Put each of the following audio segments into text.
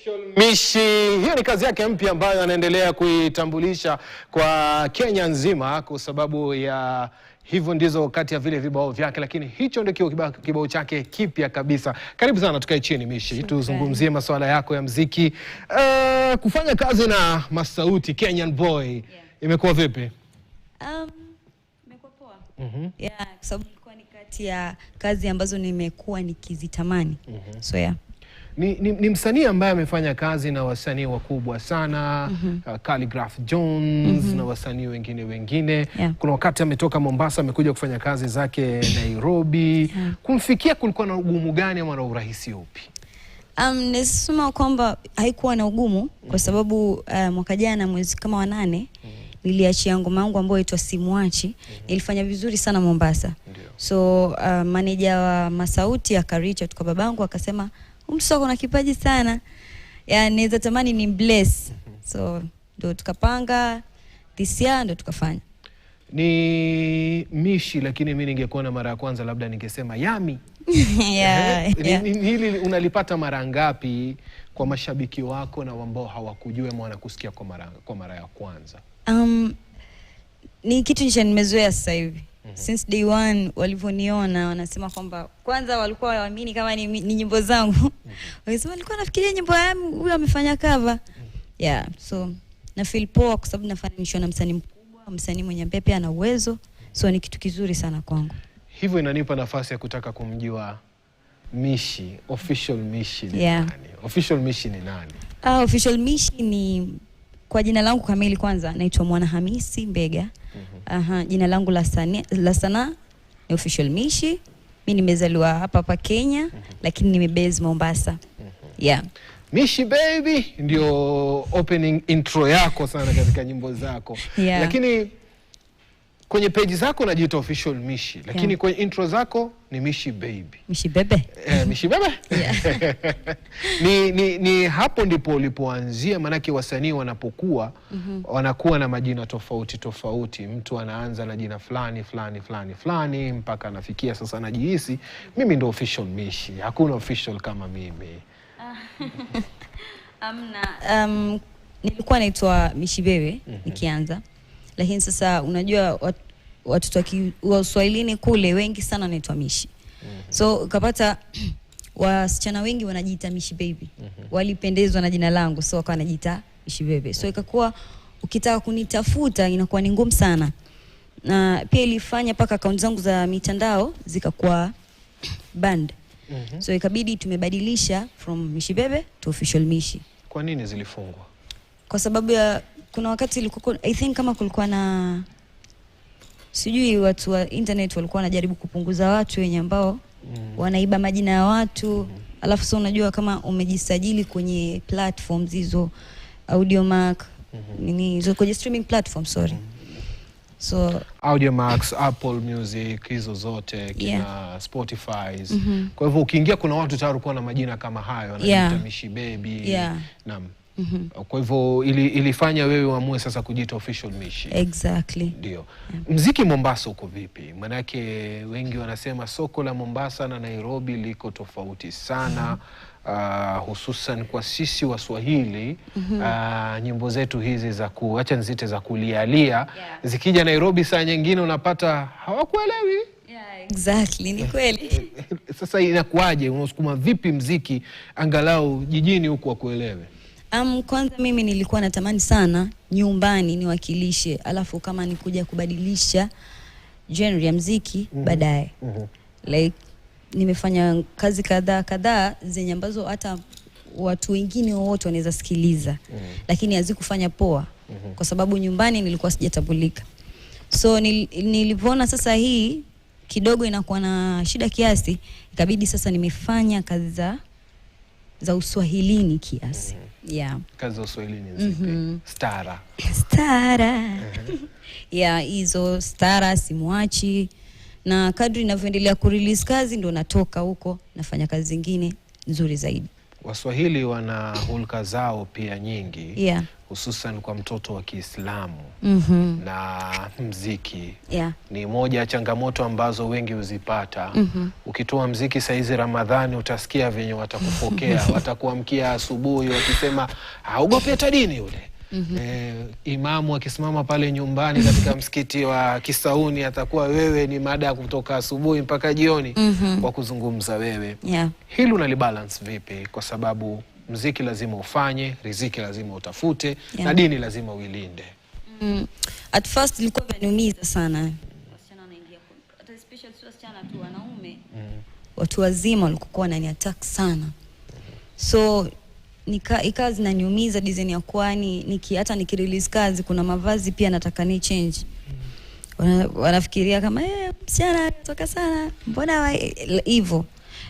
Official Mishi, hiyo ni kazi yake mpya ambayo anaendelea kuitambulisha kwa Kenya nzima kwa sababu ya hivyo ndizo kati ya vile vibao vyake, lakini hicho ndio kibao chake kipya kabisa. Karibu sana, tukae chini Mishi, tuzungumzie masuala yako ya muziki. Kufanya kazi na Masauti Kenyan Boy, imekuwa vipi? Imekuwa poa. Yeah, kwa sababu ilikuwa ni kati ya kazi ambazo nimekuwa nikizitamani. So yeah. Ni msanii ambaye amefanya kazi na wasanii wakubwa sana, Khaligraph Jones na wasanii wengine. Yeah. Kuna wakati ametoka Mombasa amekuja kufanya kazi zake Nairobi. Kumfikia kulikuwa na ugumu gani ama na urahisi upi? Nasema kwamba haikuwa na ugumu kwa sababu mwaka jana mwezi kama wa 8 niliachia ngoma yangu ambayo inaitwa Simwachi. Ilifanya vizuri sana Mombasa. So manager wa Masauti akaricha kwa babangu akasema msoko na kipaji sana. Ya naweza tamani ni bless. So ndo tukapanga this year ndo tukafanya. Ni Mishi, lakini mimi ningekuwa na mara ya kwanza labda ningesema Yami. Yeah. Hili unalipata mara ngapi kwa mashabiki wako na ambao hawakujua mwana kusikia kwa mara ya kwanza? Ni kitu nimezoea sasa hivi. Since day one walivyoniona wanasema kwamba kwanza walikuwa waamini kama ni nyimbo zangu. Walisema walikuwa nafikiria nyimbo yangu huyu amefanya cover. Yeah, so na feel poa kwa sababu nafananishwa na msanii mkubwa, msanii mwenye pepe ana uwezo. So ni kitu kizuri sana kwangu. Hivyo inanipa nafasi ya kutaka kumjua Mishi, Official Mishi ni nani? Official Mishi ni nani? Official Mishi ni kwa jina langu kamili kwanza naitwa Mwanahamisi Mbega. Jina langu la sanaa ni Official Mishi. Mimi nimezaliwa hapa Kenya lakini nimebase Mombasa. Yeah. Mishi baby ndio opening intro yako sana katika nyimbo zako. Yeah. Lakini kwenye page zako unajiita Official Mishi, lakini kwenye intro zako ni Mishi baby. Mishi bebe. Mishi bebe. Yeah. ni hapo ndipo ulipoanzia, manake wasanii wanapokuwa wanakuwa na majina tofauti. Mtu anaanza na jina fulani mpaka anafikia sasa anajihisi mimi ndo Official Mishi. Hakuna official kama mimi. Nilikuwa naitwa Mishi bebe nikianza. Lakini sasa unajua watoto wa Swahilini kule wengi sana wanaitwa Mishi. So ukapata wasichana wengi wanajiita Mishi baby. Walipendezwa na jina langu so wakawa wanajiita Mishi bebe. So ikakuwa ukitaka kunitafuta inakuwa ni ngumu sana. Na pia ilifanya paka account zangu za mitandao zikakuwa banned. So ikabidi tumebadilisha from Mishi bebe to Official Mishi. Kwa nini zilifungwa? Kwa sababu ya kuna wakati ilikuwa I think kama kulikuwa na sijui watu wa internet walikuwa wanajaribu kupunguza watu wenye ambao wanaiba majina ya watu. Alafu sasa unajua kama umejisajili kwenye platforms hizo Audiomack hizo kwenye streaming platform so Audiomack, Apple Music, hizo zote kina Spotify. Kwa hivyo ukiingia kuna watu tayari kwa na majina kama hayo wanajiita Mishi baby. Naam. Kwa hivyo ilifanya wewe uamue sasa kujiita Official Mishi. Exactly. Ndio. Muziki Mombasa uko vipi? Manake wengi wanasema soko la Mombasa na Nairobi liko tofauti sana. Hususan kwa sisi Waswahili, nyimbo zetu hizi za acha nzite za kulialia zikija Nairobi saa nyingine unapata hawakuelewi. Exactly, ni kweli. Sasa inakuaje? Unasukuma vipi muziki angalau jijini huko wakuelewe? Kwanza mimi nilikuwa natamani sana nyumbani niwakilishe, alafu kama nikuja kubadilisha genre ya muziki baadaye. Like nimefanya kazi kadhaa zenye ambazo hata watu wengine wote wanaweza sikiliza. Lakini hazikufanya poa kwa sababu nyumbani nilikuwa sijatambulika. So nilipoona sasa hii kidogo inakuwa na shida kiasi, ikabidi sasa nimefanya kazi za Uswahilini kiasi. Kazi za Uswahilini zipi? Stara. Hizo Stara, Simwachi. Na kadri ninavyoendelea kurelease kazi ndo natoka huko nafanya kazi zingine nzuri zaidi. Waswahili wana hulka zao pia nyingi. Yeah. Hususan kwa mtoto wa Kiislamu. Na mziki. Yeah. Ni moja ya changamoto ambazo wengi huzipata. Ukitoa mziki saizi Ramadhani utasikia venye watakupokea, watakuamkia asubuhi wakisema haogopi hata dini yule. Imamu akisimama pale nyumbani katika msikiti wa Kisauni atakuwa wewe ni mada kutoka asubuhi mpaka jioni kwa kuzungumza wewe. Yeah. Hili unalibalance vipi? Kwa sababu mziki lazima ufanye, riziki lazima utafute, na dini lazima uilinde. At first ilikuwa inaniumiza sana. Wasichana wanaingia hata especially wasichana tu, wanaume. Watu wazima walikuwa wananiattack sana. So ikawa zinaniumiza design ya kwani hata nikirelease kazi kuna mavazi pia nataka ni change. Wanafikiria kama msichana toka sana, mbona hivyo?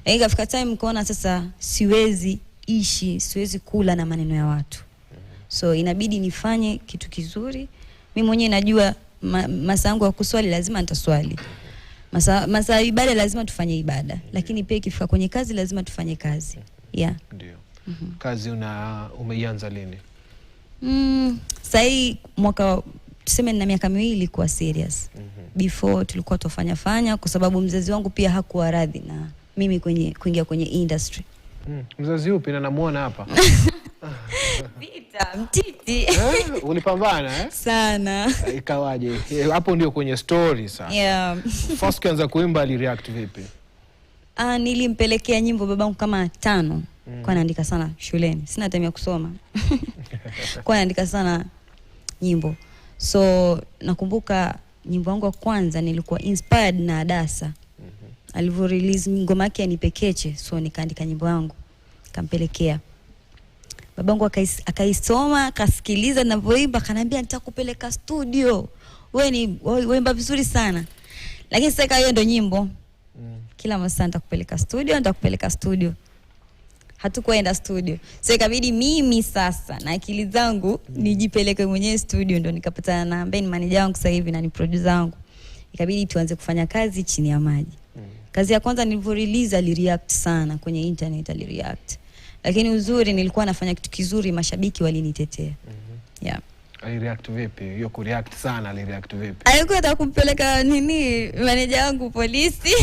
Ikafika time nikaona sasa siwezi kula na maneno ya watu. So inabidi nifanye kitu kizuri. Mimi mwenyewe najua masaa yangu ya kuswali lazima nitaswali. Masaa ibada lazima tufanye ibada. Lakini pia ikifika kwenye kazi lazima tufanye kazi. Yeah. Ndio. Kazi umeianza lini? Sasa mwaka tuseme na miaka 2 kwa serious. Before tulikuwa tufanya kwa sababu mzazi wangu pia hakuwa radhi na mimi kuingia kwenye industry. Mzazi upi na namuona hapa? Vita, mtiti. Ulipambana sana. Ikawaje? Hapo ndio kwenye story sasa. Yeah. First kianza kuimba alireact vipi? Nilimpelekea nyimbo babangu kama 5. Kwa naandika sana shuleni. Sina time ya kusoma. Kwa naandika sana nyimbo. So nakumbuka nyimbo yangu ya kwanza nilikuwa inspired na Adasa. Alivyo release ngoma yake Nipekeche, so nikaandika nyimbo yangu kampelekea. Babangu akaisoma, akasikiliza ninavyoimba, akaniambia nitakupeleka studio. Wewe imba vizuri sana. Lakini sasa hiyo ndio nyimbo. Kila mara nitakupeleka studio. Hatukuenda studio. So ikabidi mimi sasa na akili zangu nijipeleke mwenyewe studio, ndo nikapatana na ambaye ni manager wangu sasa hivi na ni producer wangu. Ikabidi tuanze kufanya kazi chini ya maji. Kazi ya kwanza nilivyo release alireact sana kwenye internet, alireact. Lakini uzuri nilikuwa nafanya kitu kizuri, mashabiki walinitetea. Yeah. Alireact vipi? Hiyo kureact sana alireact vipi? Alikuwa atakumpeleka manager wangu polisi.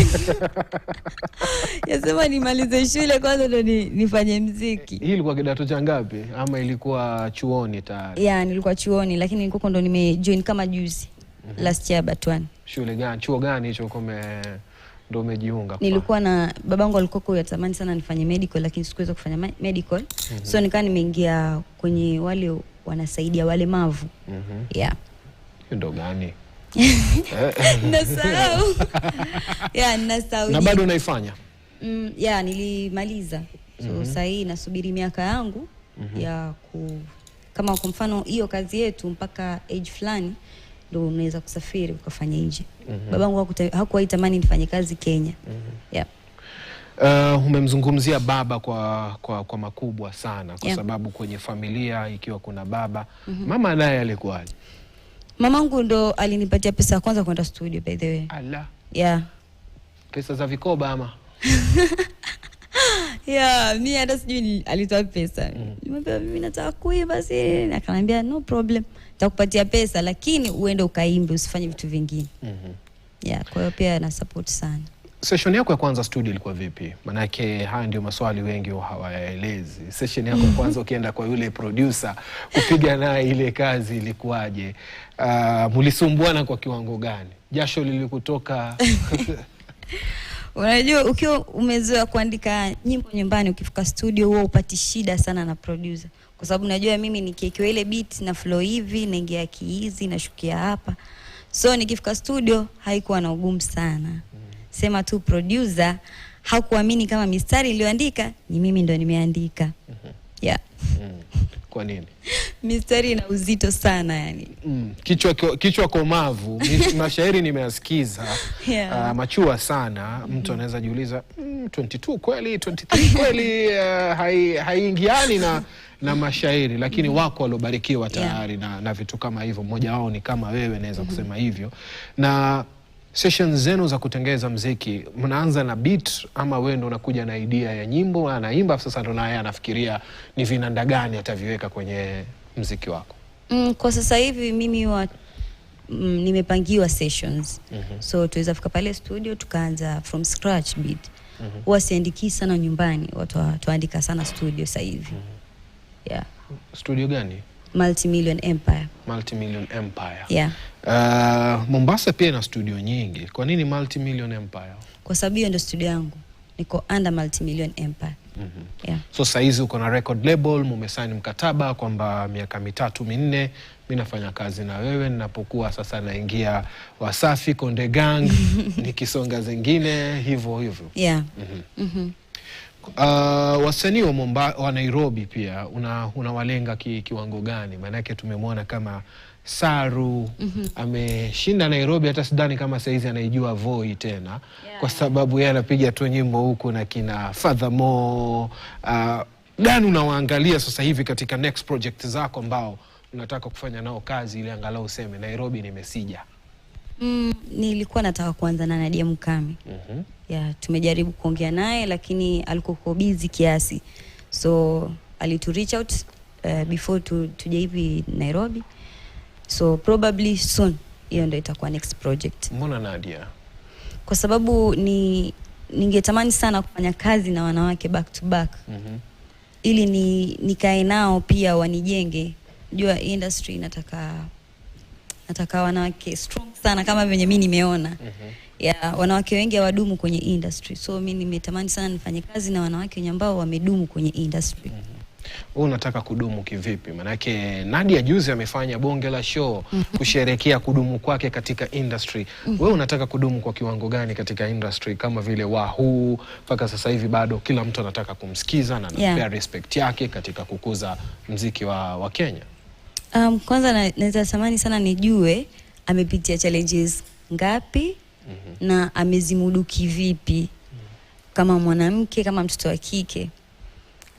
Yasema nimalize shule kwanza ndo nifanye muziki. Hii ilikuwa kidato cha ngapi ama ilikuwa chuoni tayari? Yeah, nilikuwa chuoni lakini nilikuwa ndo nimejoin kama juzi. Last year Batwan. Shule gani? Chuo gani hicho ndo umejiunga? Nilikuwa na babangu alikuwa yatamani sana nifanye medical lakini sikuweza kufanya medical. So nikawa nimeingia kwenye wale wanasaidia walemavu. Yeah. Ndo gani? Nasahau. Yeah, nasahau. Na bado unaifanya? Yeah, nilimaliza. So sasa hii nasubiri miaka yangu ya kama kwa mfano hiyo kazi yetu mpaka age fulani ndo unaweza kusafiri ukafanya nje. Babangu hakuwa tamani nifanye kazi Kenya. Yeah. Umemzungumzia baba kwa makubwa sana kwa sababu kwenye familia ikiwa kuna baba, mama naye alikuwaje? Mamangu ndo alinipatia pesa ya kwanza kwenda studio by the way. Allah. Yeah. Pesa za vikoba ama? Yeah, mimi hata sijui alitoa pesa. Nimwambia mimi nataka kuimba basi, akaniambia no problem. Nitakupatia pesa lakini uende ukaimbe, usifanye vitu vingine. Yeah, kwa hiyo pia na support sana. Session yako ya kwanza studio ilikuwa vipi? Manake haya ndio maswali wengi hawayaelezi. Session yako ya kwanza ukienda kwa yule producer kupiga naye ile kazi ilikuwaje? Mlisumbuana kwa kiwango gani? Jasho lilikutoka? Unajua ukiwa umezoea kuandika nyimbo nyumbani, ukifika studio huwa upati shida sana na producer. Kwa sababu najua mimi nikiweka ile beat na flow hivi, naingia kiizi, nashukia hapa. So nikifika studio haikuwa na ugumu sana. Sema tu producer hakuamini kama mistari iliyoandika ni mimi ndo nimeandika. Yeah. Kwa nini? Mistari ina uzito sana yani. Kichwa komavu, mashairi nimeyasikiza. Yeah. Machua sana, mtu anaweza jiuliza 22 kweli, 23 kweli haiingiani na mashairi, lakini wako waliobarikiwa tayari na vitu kama hivyo. Mmoja wao ni kama wewe, naweza kusema hivyo. Na Sessions zenu za kutengeza mziki, mnaanza na beat ama wewe ndo unakuja na idea ya nyimbo, anaimba sasa ndo naye anafikiria ni vinanda gani ataviweka kwenye mziki wako? Kwa sasa hivi mimi nimepangiwa sessions. So tuweza fika pale studio tukaanza from scratch beat. Huwa siandiki sana nyumbani, watu tuandika sana studio sasa hivi. Yeah. Studio gani? Multi-Million Empire. Multi-Million Empire. Yeah. Mombasa pia ina studio nyingi. Kwa nini Multi-Million Empire? Kwa sababu hiyo ndio studio yangu. Niko under Multi-Million Empire. Yeah. So saizi uko na record label, mumesaini mkataba kwamba miaka 3-4 mimi nafanya kazi na wewe, ninapokuwa sasa naingia Wasafi, Konde Gang, nikisonga zingine hivyo. Yeah. Wasanii wa Nairobi pia unawalenga kiwango gani? Maana yake tumemwona kama Saru ameshinda Nairobi, hata sidhani kama saizi anaijua Voi tena, kwa sababu yeye anapiga tu nyimbo huku na kina Furthermore. Gani unawaangalia sasa hivi katika next project zako ambao unataka kufanya nao kazi ili angalau useme Nairobi nimesija? Nilikuwa nataka kuanza na Nadia Mukami. Yeah, tumejaribu kuongea naye lakini alikuwa busy kiasi. So alitu reach out before tuje hivi Nairobi. So probably soon hiyo ndio itakuwa next project. Mbona Nadia? Kwa sababu ningetamani sana kufanya kazi na wanawake back to back. Ili nikae nao pia wanijenge. Jua industry nataka wanawake strong sana kama venye mimi nimeona. Yeah, wanawake wengi hawadumu kwenye industry. So mimi nimetamani sana nifanye kazi na wanawake wenye ambao wamedumu kwenye industry. Wewe unataka kudumu kivipi? Manake Nadia juzi amefanya bonge la show kusherehekea kudumu kwake katika industry. Wewe unataka kudumu kwa kiwango gani katika industry, kama vile Wahoo mpaka sasa hivi bado kila mtu anataka kumsikiza na anapea respect yake katika kukuza mziki wa Kenya? Kwanza naweza tamani sana nijue amepitia challenges ngapi na amezimudu kivipi kama mwanamke, kama mtoto wa kike.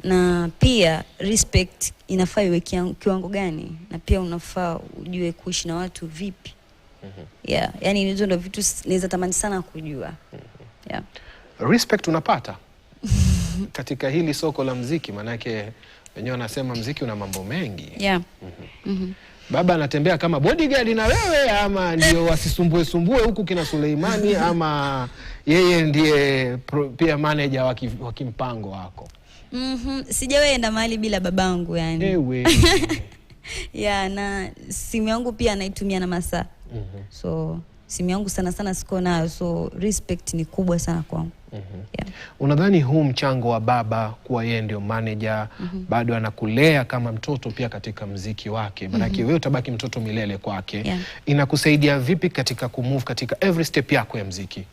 Na pia respect inafaa iwe kiwango gani, na pia unafaa ujue kuishi na watu vipi. Yeah, yani hizo ndio vitu naweza tamani sana kujua. Yeah. Respect unapata katika hili soko la mziki? Manake wenyewe wanasema mziki una mambo mengi. Yeah. Baba anatembea kama bodyguard na wewe, ama ndio wasisumbue huku kina Suleimani, ama yeye ndiye pia manager wa kimpango wako? Sijawaenda mahali bila babangu yani. Ewe. Yeah, na simu yangu pia anaitumia na masaa. So simu yangu sana siko nayo, so respect ni kubwa sana kwangu. Yeah. Unadhani huu mchango wa baba kuwa yeye ndio manager bado anakulea kama mtoto pia katika mziki wake? Maanake wewe utabaki mtoto milele kwake. Yeah. Inakusaidia vipi katika kumove katika every step yako ya mziki?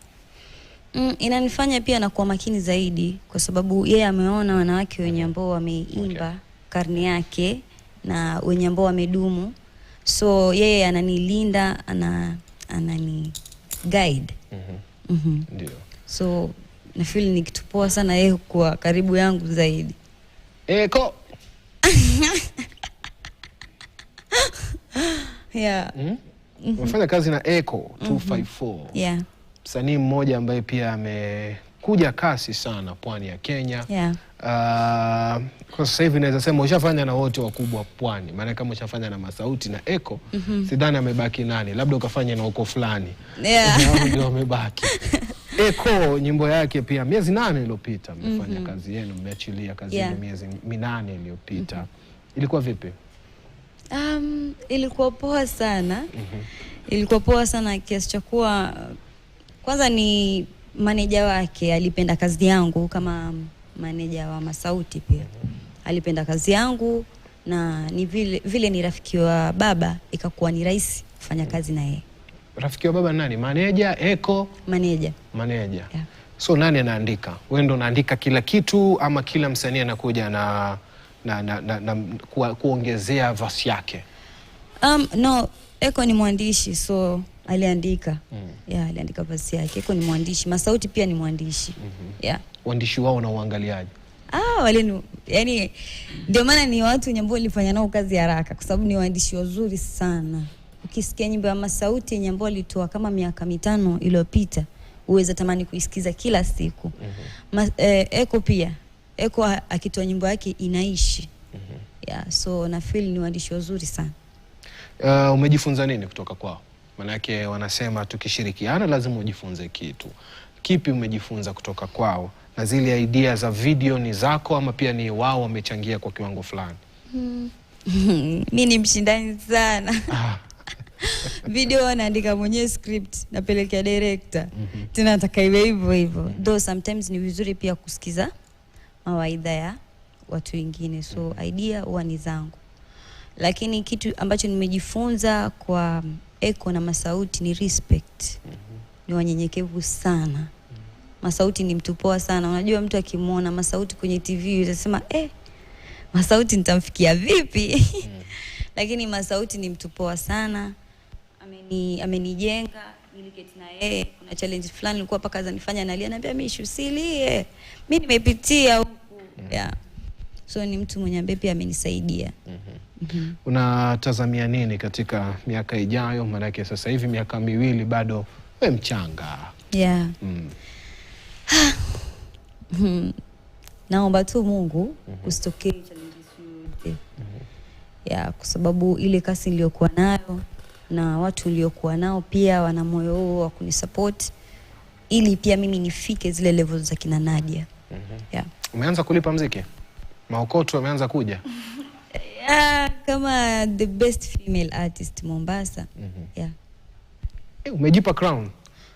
Inanifanya pia na kuwa makini zaidi, kwa sababu yeye ameona wanawake wenye ambao wameimba karne yake na wenye ambao wamedumu. So yeye ananilinda, anani guide. Ndio. So na feel ni kitu poa sana yeye kwa karibu yangu zaidi. Eko. Yeah. Unafanya kazi na Eko 254. Yeah. Msanii mmoja ambaye pia amekuja kasi sana pwani ya Kenya. Yeah. Kwa sasa hivi naweza sema ushafanya na wote wakubwa pwani. Maana kama ushafanya na Masauti na Eko, sidhani amebaki nani. Labda ukafanya na uko fulani. Yeah. Ndio amebaki. Eko nyimbo yake pia miezi 8 iliyopita mmefanya kazi yenu, mmeachilia kazi yenu miezi 8 iliyopita. Ilikuwa vipi? Ilikuwa poa sana. Ilikuwa poa sana kiasi cha kuwa kwanza ni manager wake alipenda kazi yangu, kama manager wa Masauti pia alipenda kazi yangu, na ni vile ni rafiki wa baba ikakuwa ni rahisi kufanya kazi na yeye. Rafiki wa baba nani? Manager Eko? Manager. Yeah. So nani anaandika? Wewe ndo unaandika kila kitu ama kila msanii anakuja na kuongezea verse yake? No, Eko ni mwandishi, so aliandika. Yeah, aliandika verse yake. Eko ni mwandishi, Masauti pia ni mwandishi. Yeah. Waandishi wao na uangaliaje? Wale ni yani ndio maana ni watu ambao nilifanya nao kazi haraka, kwa sababu ni waandishi wazuri sana. ukisikia nyimbo ya Masauti yenye ambayo alitoa kama miaka 5 iliyopita, uweza tamani kuisikiza kila siku. Eko pia, Eko akitoa nyimbo yake inaishi. Yeah, so na feel ni waandishi wazuri sana. Umejifunza nini kutoka kwao? Manake wanasema tukishirikiana lazima ujifunze kitu. Kipi umejifunza kutoka kwao? Na zile idea za video ni zako ama pia ni wao wamechangia kwa kiwango fulani? Mimi ni mshindani sana. Video naandika mwenyewe, script napelekea director. Tena nataka iwe hivyo hivyo. Though sometimes ni vizuri pia kusikiza mawaidha ya watu wengine. So idea huwa ni zangu. Lakini kitu ambacho nimejifunza kwa Eko na Masauti ni respect. Ni wanyenyekevu sana. Masauti ni mtu poa sana. Unajua mtu akimuona Masauti kwenye TV utasema Masauti nitamfikia vipi? Lakini Masauti ni mtu poa sana. Amenijenga, niliketi na yeye. Kuna challenge fulani nilikuwa paka zanifanya nalia, anambia mimi usilie. Mimi nimepitia huku. Yeah. So ni mtu mwenye ambaye pia amenisaidia. Unatazamia nini katika miaka ijayo? Maana sasa hivi miaka 2 bado wewe mchanga. Yeah. Naomba tu Mungu usitokee challenges yote. Yeah, kwa sababu ile kasi niliyokuwa nayo na watu niliokuwa nao pia wana moyo huo wa kunisupport ili pia mimi nifike zile levels za kina Nadia. Yeah. Umeanza kulipa muziki? Maokoto yameanza kuja? Yeah, kama the best female artist Mombasa. Yeah. Umejipa crown?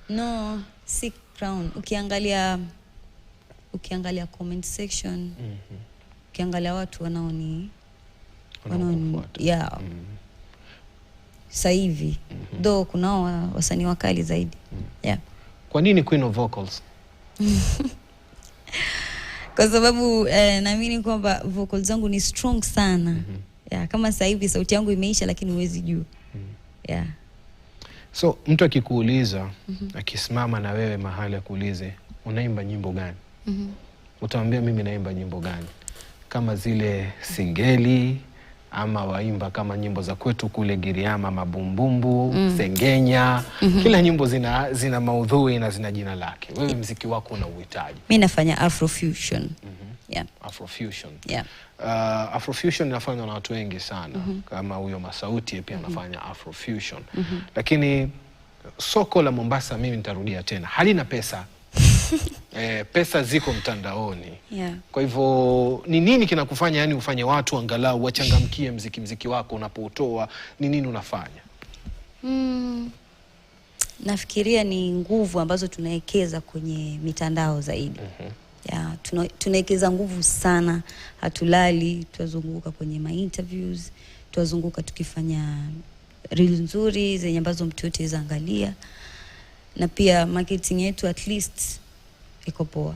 No, si crown. Ukiangalia comment section, ukiangalia watu wanaoni yeah. Sasa hivi though kunao wasanii wakali zaidi. Yeah. Kwa nini Queen of Vocals? Kwa sababu naamini kwamba vocals zangu ni strong sana. Yeah, kama sasa hivi sauti yangu imeisha lakini huwezi jua. Yeah. So mtu akikuuliza, akisimama na wewe mahali akuulize unaimba nyimbo gani? Utamwambia mimi naimba nyimbo gani? Kama zile singeli ama waimba kama nyimbo za kwetu kule Giriama, mabumbumbu, sengenya, kila nyimbo zina maudhui na zina jina lake. Wewe muziki wako una uhitaji? Mimi nafanya Afrofusion. Yeah. Afrofusion. Yeah. Afrofusion inafanywa na watu wengi sana. Kama huyo Masauti pia anafanya Afrofusion. Lakini soko la Mombasa, mimi nitarudia tena, halina pesa. Pesa ziko mtandaoni. Yeah. Kwa hivyo ni nini kinakufanya yani ufanye watu angalau wachangamkie muziki wako unapoutoa? Ni nini unafanya? Nafikiria ni nguvu ambazo tunawekeza kwenye mitandao zaidi. Yeah, tunawekeza nguvu sana, hatulali, tunazunguka kwenye ma-interviews, tunazunguka tukifanya reels nzuri zenye ambazo mtu yote aweza angalia. Na pia marketing yetu at least iko poa.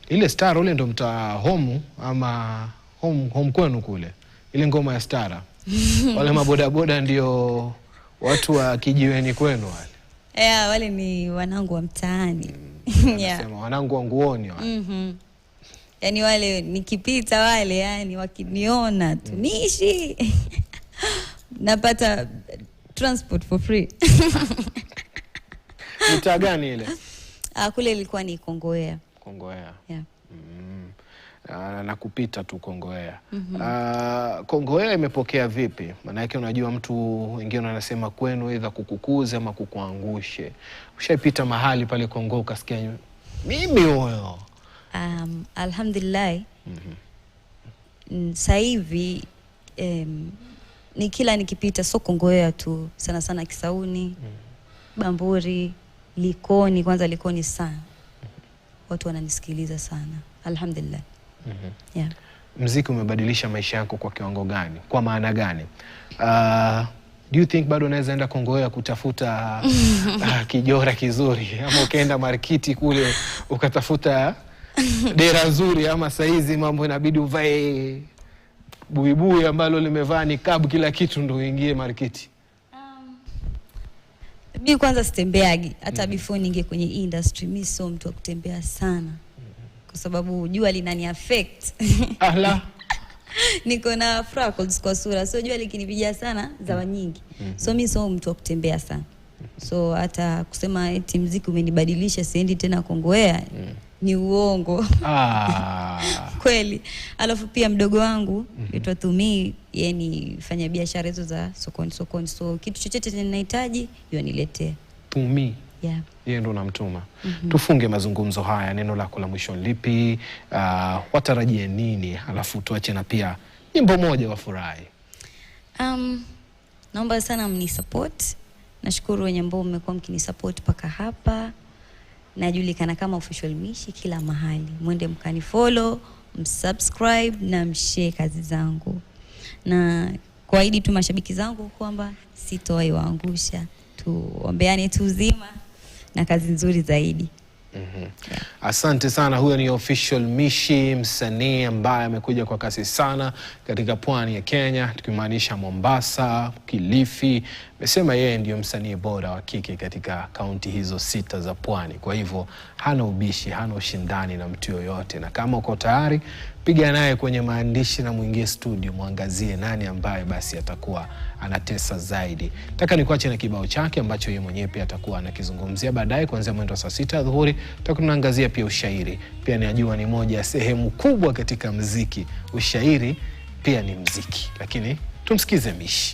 Ile Star ule ndo mta home ama home kwenu kule? Ile ngoma ya Star. Wale mabodaboda ndio watu wa kijiweni kwenu wale? Yeah, wale ni wanangu wa mtaani. Yeah. Sema wanangu wa nguoni wale. Yani wale nikipita wale yani wakiniona tu nishi napata transport for free. Mtaa gani ile? Kule ilikuwa ni Kongowea. Kongowea. Yeah. Na kupita tu Kongowea. Kongowea imepokea vipi? Maana yake unajua mtu wengine wanasema kwenu either kukukuza ama kukuangushe. Ushaipita mahali pale Kongo ukasikia mimi huyo? Alhamdulillah. Sasa hivi ni kila nikipita sio Kongowea tu, sana sana Kisauni, Bamburi, Likoni. Kwanza Likoni sana watu wananisikiliza sana, alhamdulillah. Yeah. Muziki umebadilisha maisha yako kwa kiwango gani? Kwa maana gani? Do you think bado unaweza enda Kongowea kutafuta kijora kizuri, ama ukaenda markiti kule ukatafuta dera nzuri, ama saizi mambo inabidi uvae buibui ambalo limevaa nikabu kila kitu ndo uingie markiti? Mimi kwanza sitembeagi hata before ninge kwenye industry. Mimi sio mtu wa kutembea sana kwa sababu jua linani affect. Ala. Niko na freckles kwa sura. So jua likinipiga sana zawa nyingi. So mimi sio mtu wa kutembea sana. So hata kusema eti muziki umenibadilisha siendi tena Kongowea ni uongo. Kweli. Alafu pia mdogo wangu yuitwa Tumi, yeye ni fanya biashara hizo za sokoni. So kitu chochote ninahitaji yoniletea. Tumi. Yeah. Yeye ndo namtuma. Tufunge mazungumzo haya, neno lako la mwisho lipi? Watarajie nini? Alafu tuache na pia nyimbo moja wafurahi. Naomba sana mnisupport. Nashukuru wenye ambao mmekuwa mkinisupport paka hapa. Najulikana kama Official Mishi kila mahali. Mwende mkanifollow, msubscribe na mshare kazi zangu. Na kuahidi tu mashabiki zangu kwamba sitoi waangusha. Tuombeane tu uzima na kazi nzuri zaidi. Asante sana. Huyo ni Official Mishi, msanii ambaye amekuja kwa kasi sana katika pwani ya Kenya, tukimaanisha Mombasa, Kilifi. Amesema yeye ndio msanii bora wa kike katika kaunti hizo 6 za pwani. Kwa hivyo hana ubishi, hana ushindani na mtu yoyote. Na kama uko tayari, piga naye kwenye maandishi na muingie studio, muangazie nani ambaye basi atakuwa anatesa zaidi. Nataka nikuache na kibao chake ambacho yeye mwenyewe pia atakuwa anakizungumzia baadaye kuanzia mwendo saa 6 dhuhuri. Tutakuangazia pia ushairi. Pia najua ni moja ya sehemu kubwa katika muziki. Ushairi pia ni muziki. Lakini tumsikize Mishi.